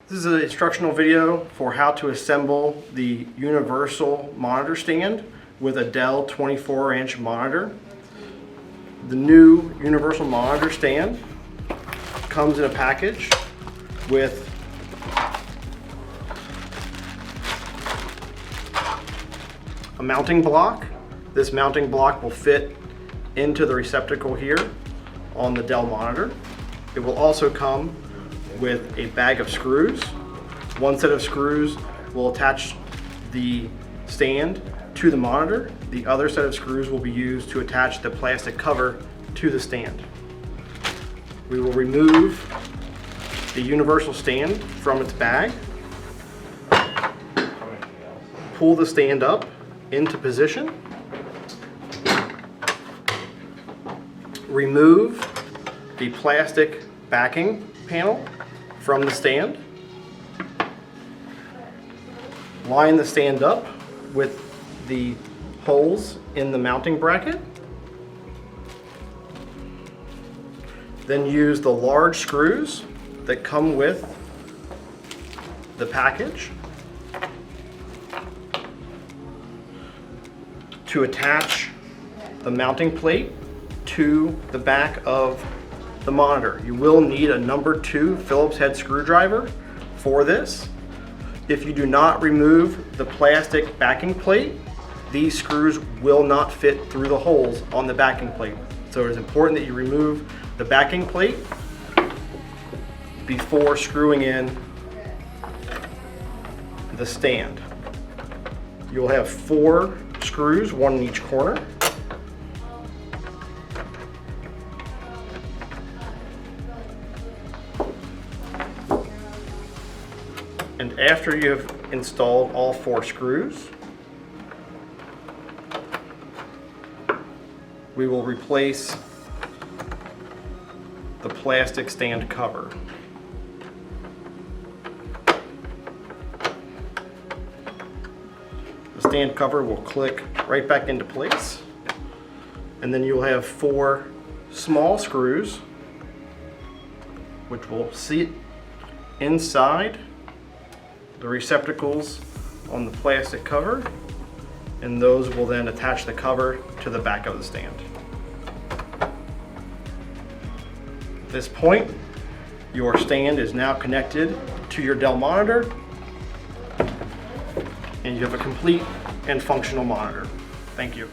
This is an instructional video for how to assemble the universal monitor stand with a Dell 24-inch monitor. The new universal monitor stand comes in a package with a mounting block. This mounting block will fit into the receptacle here on the Dell monitor. It will also come with a bag of screws. One set of screws will attach the stand to the monitor. The other set of screws will be used to attach the plastic cover to the stand. We will remove the universal stand from its bag, pull the stand up into position, remove the plastic backing panel from the stand, line the stand up with the holes in the mounting bracket, then use the large screws that come with the package to attach the mounting plate to the back of the monitor. You will need a number 2 Phillips head screwdriver for this. If you do not remove the plastic backing plate, these screws will not fit through the holes on the backing plate. So it is important that you remove the backing plate before screwing in the stand. You will have 4 screws, 1 in each corner. And after you have installed all 4 screws, we will replace the plastic stand cover. The stand cover will click right back into place, and then you'll have 4 small screws which will sit inside the receptacles on the plastic cover, and those will then attach the cover to the back of the stand. At this point, your stand is now connected to your Dell monitor, and you have a complete and functional monitor. Thank you.